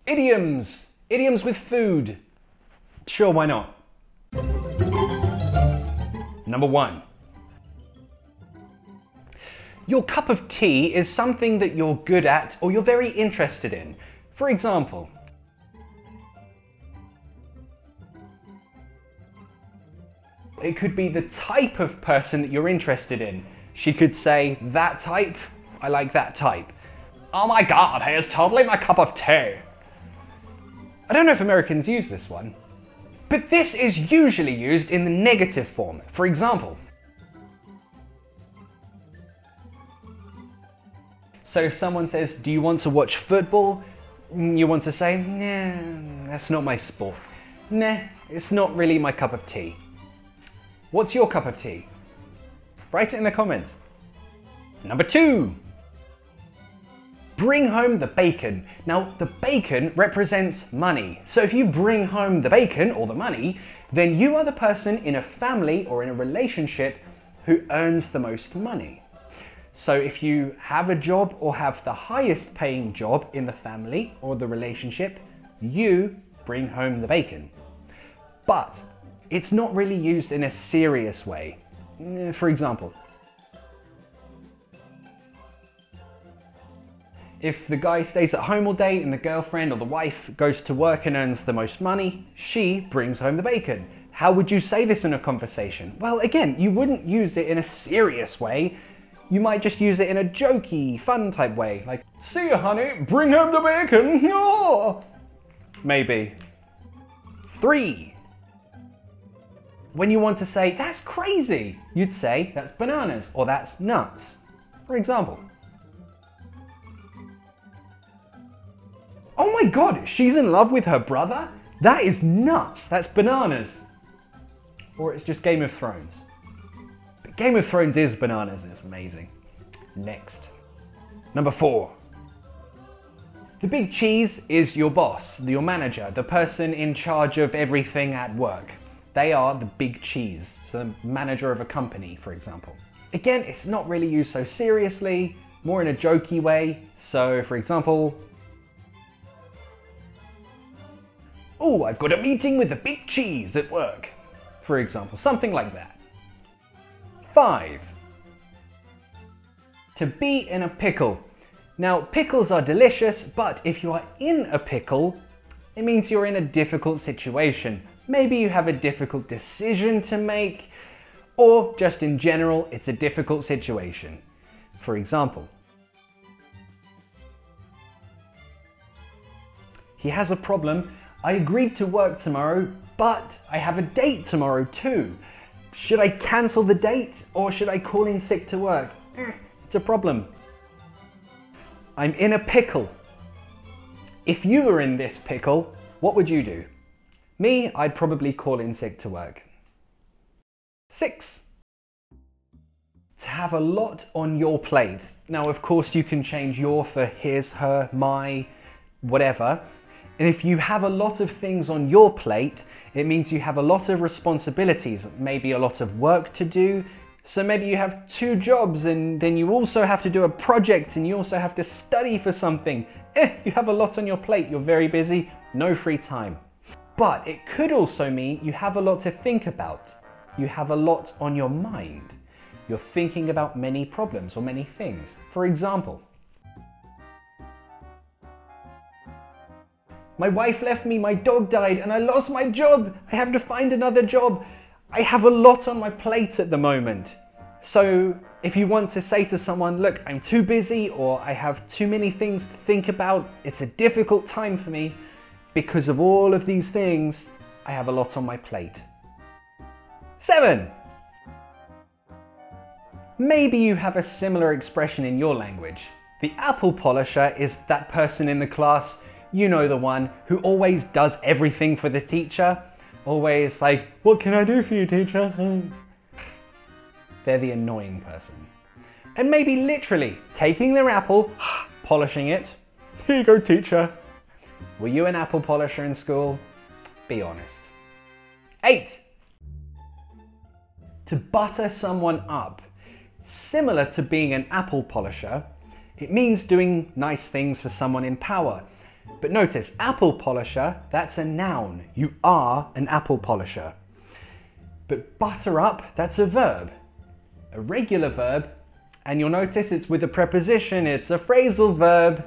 Idioms. Idioms with food. Sure, why not? Number 1. Your cup of tea is something that you're good at or you're very interested in. For example, it could be the type of person that you're interested in. She could say, that type, I like that type. Oh my God, he is totally my cup of tea. I don't know if Americans use this one, but this is usually used in the negative form. For example, so if someone says, do you want to watch football? You want to say, nah, that's not my sport. Nah, it's not really my cup of tea. What's your cup of tea? Write it in the comments. Number 2. Bring home the bacon. Now, the bacon represents money. So if you bring home the bacon or the money, then you are the person in a family or in a relationship who earns the most money. So if you have a job or have the highest paying job in the family or the relationship, you bring home the bacon. But it's not really used in a serious way. For example, if the guy stays at home all day and the girlfriend or the wife goes to work and earns the most money, she brings home the bacon. How would you say this in a conversation? Well, again, you wouldn't use it in a serious way. You might just use it in a jokey, fun type way, like, see ya, honey, bring home the bacon. Oh! Maybe. 3. When you want to say, that's crazy, you'd say, that's bananas, or that's nuts. For example, oh my God, she's in love with her brother? That is nuts, that's bananas. Or it's just Game of Thrones. But Game of Thrones is bananas, it's amazing. Next. Number 4. The big cheese is your boss, your manager, the person in charge of everything at work. They are the big cheese, so the manager of a company, for example. Again, it's not really used so seriously, more in a jokey way. So, for example, oh, I've got a meeting with the big cheese at work. For example, something like that. 5. To be in a pickle. Now, pickles are delicious, but if you are in a pickle, it means you're in a difficult situation. Maybe you have a difficult decision to make, or just in general, it's a difficult situation. For example, he has a problem. I agreed to work tomorrow, but I have a date tomorrow too. Should I cancel the date or should I call in sick to work? It's a problem. I'm in a pickle. If you were in this pickle, what would you do? Me, I'd probably call in sick to work. 6. To have a lot on your plate. Now, of course, you can change your for his, her, my, whatever. And if you have a lot of things on your plate, it means you have a lot of responsibilities, maybe a lot of work to do. So maybe you have 2 jobs and then you also have to do a project and you also have to study for something. You have a lot on your plate, you're very busy, no free time. But it could also mean you have a lot to think about. You have a lot on your mind. You're thinking about many problems or many things. For example, my wife left me, my dog died, and I lost my job. I have to find another job. I have a lot on my plate at the moment. So if you want to say to someone, look, I'm too busy or I have too many things to think about, it's a difficult time for me, because of all of these things, I have a lot on my plate. 7. Maybe you have a similar expression in your language. The apple polisher is that person in the class, you know, the one who always does everything for the teacher. Always like, what can I do for you, teacher? They're the annoying person. And maybe literally taking their apple, polishing it. Here you go, teacher. Were you an apple polisher in school? Be honest. 8. To butter someone up. Similar to being an apple polisher, it means doing nice things for someone in power. But notice, apple polisher, that's a noun. You are an apple polisher. But butter up, that's a verb. A regular verb, and you'll notice it's with a preposition, it's a phrasal verb.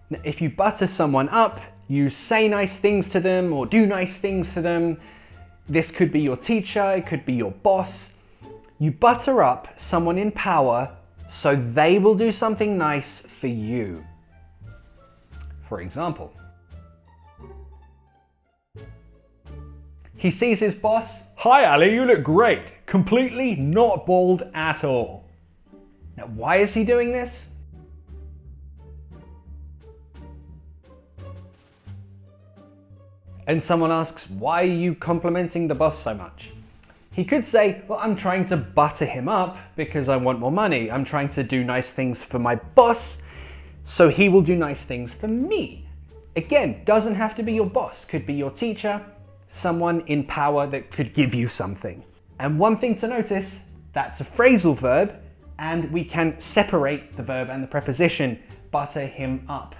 Now, if you butter someone up, you say nice things to them or do nice things to them. This could be your teacher, it could be your boss. You butter up someone in power so they will do something nice for you. For example, he sees his boss. Hi Ali, you look great. Completely not bald at all. Now, why is he doing this? And someone asks, why are you complimenting the boss so much? He could say, well, I'm trying to butter him up because I want more money. I'm trying to do nice things for my boss, so he will do nice things for me. Again, doesn't have to be your boss. Could be your teacher, someone in power that could give you something. And one thing to notice, that's a phrasal verb, and we can separate the verb and the preposition, butter him up.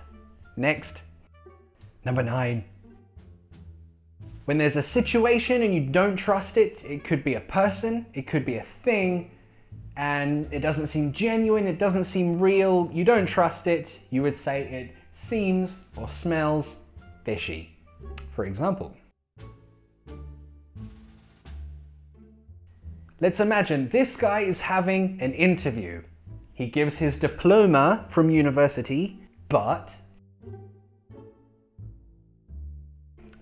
Next, number 9. When there's a situation and you don't trust it, it could be a person, it could be a thing, and it doesn't seem genuine, it doesn't seem real, you don't trust it, you would say it seems or smells fishy. For example, let's imagine this guy is having an interview. He gives his diploma from university, but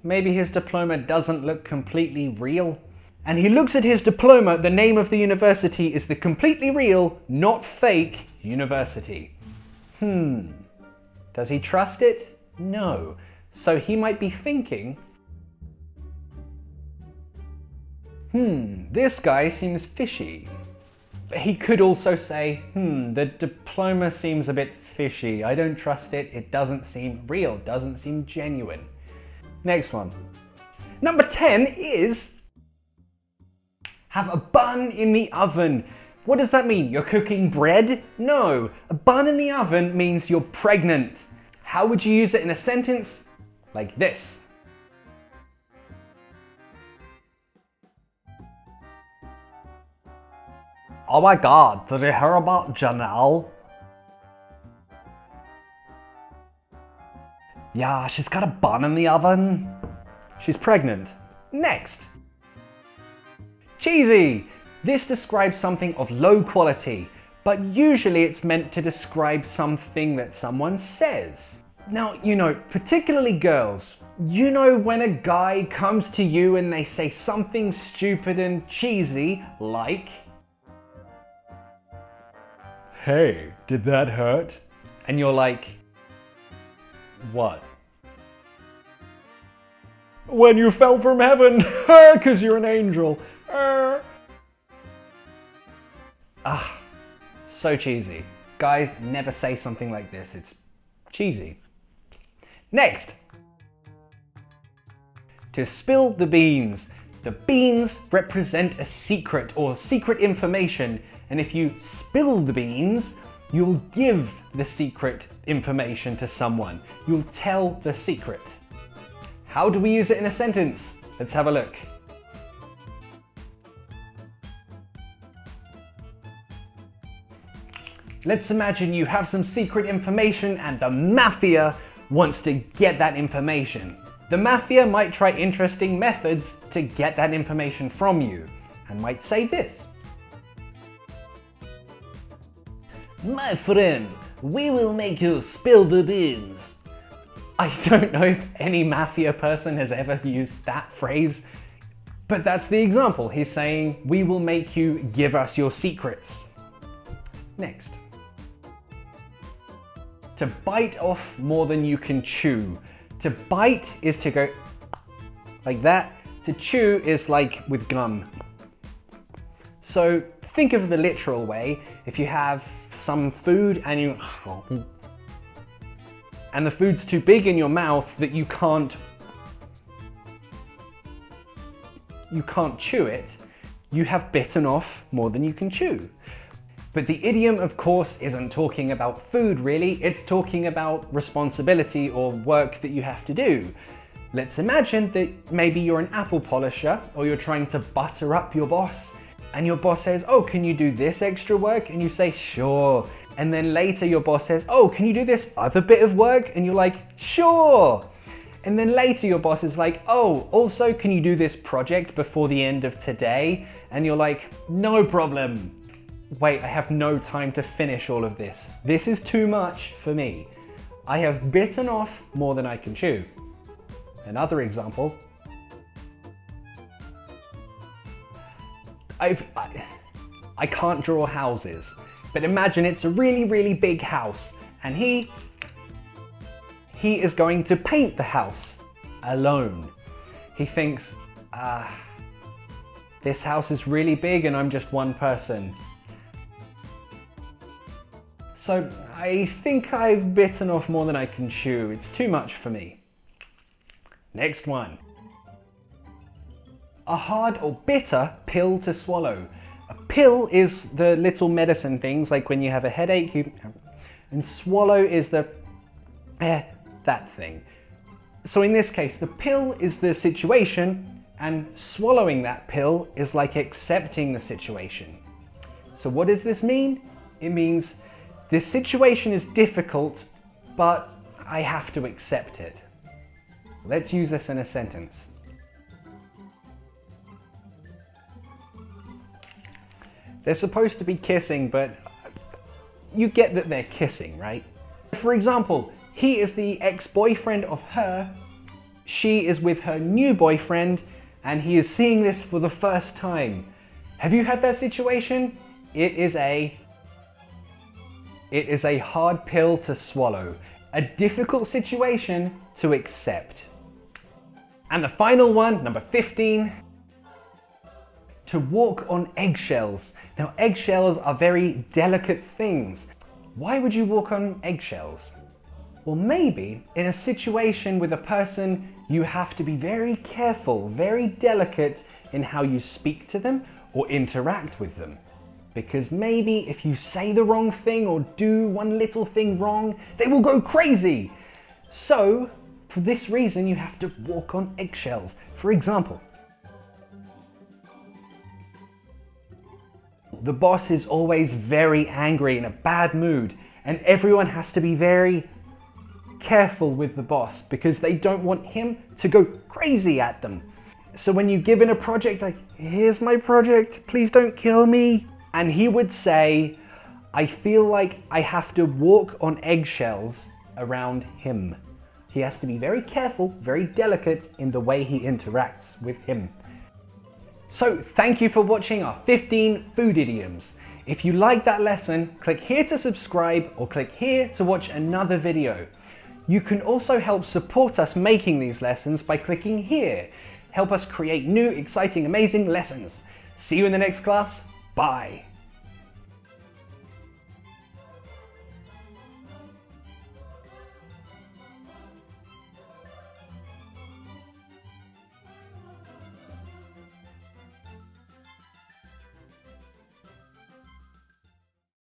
maybe his diploma doesn't look completely real. And he looks at his diploma, the name of the university is the completely real, not fake university. Does he trust it? No. So he might be thinking, this guy seems fishy. But he could also say, the diploma seems a bit fishy. I don't trust it. It doesn't seem real, doesn't seem genuine. Next one. Number 10 is have a bun in the oven. What does that mean? You're cooking bread? No, a bun in the oven means you're pregnant. How would you use it in a sentence? Like this. Oh my God, did you hear about Janelle? Yeah, she's got a bun in the oven. She's pregnant. Next. Cheesy. This describes something of low quality, but usually it's meant to describe something that someone says. Now, you know, particularly girls, you know when a guy comes to you and they say something stupid and cheesy, like, hey, did that hurt? And you're like, what? When you fell from heaven, because you're an angel. So cheesy. Guys, never say something like this. It's cheesy. Next. To spill the beans. The beans represent a secret or secret information, and if you spill the beans, you'll give the secret information to someone. You'll tell the secret. How do we use it in a sentence? Let's have a look. Let's imagine you have some secret information and the mafia wants to get that information. The mafia might try interesting methods to get that information from you and might say this. My friend, we will make you spill the beans. I don't know if any mafia person has ever used that phrase, but that's the example. He's saying, we will make you give us your secrets. Next. To bite off more than you can chew. To bite is to go like that. To chew is like with gum. So think of the literal way. If you have some food and the food's too big in your mouth that you can't chew it, you have bitten off more than you can chew. But the idiom, of course, isn't talking about food really, it's talking about responsibility or work that you have to do. Let's imagine that maybe you're an apple polisher or you're trying to butter up your boss, and your boss says, oh, can you do this extra work? And you say, sure. And then later your boss says, oh, can you do this other bit of work? And you're like, sure. And then later your boss is like, oh, also, can you do this project before the end of today? And you're like, no problem. Wait, I have no time to finish all of this. This is too much for me. I have bitten off more than I can chew. Another example. I can't draw houses, but imagine it's a really, really big house, and he is going to paint the house alone. He thinks, this house is really big and I'm just one person. So I think I've bitten off more than I can chew. It's too much for me. Next one. A hard or bitter pill to swallow. A pill is the little medicine things, like when you have a headache, and swallow is the, that thing. So in this case, the pill is the situation, and swallowing that pill is like accepting the situation. So what does this mean? It means this situation is difficult, but I have to accept it. Let's use this in a sentence. They're supposed to be kissing, but you get that they're kissing, right? For example, he is the ex-boyfriend of her, she is with her new boyfriend, and he is seeing this for the first time. Have you had that situation? It is a hard pill to swallow, a difficult situation to accept. And the final one, number 15, to walk on eggshells. Now, eggshells are very delicate things. Why would you walk on eggshells? Well, maybe in a situation with a person, you have to be very careful, very delicate in how you speak to them or interact with them. Because maybe if you say the wrong thing or do one little thing wrong, they will go crazy. So, for this reason, you have to walk on eggshells. For example, the boss is always very angry, in a bad mood, and everyone has to be very careful with the boss because they don't want him to go crazy at them. So when you give in a project like, here's my project, please don't kill me. And he would say, I feel like I have to walk on eggshells around him. He has to be very careful, very delicate in the way he interacts with him. So thank you for watching our 15 food idioms. If you like that lesson, click here to subscribe or click here to watch another video. You can also help support us making these lessons by clicking here. Help us create new, exciting, amazing lessons. See you in the next class. Bye.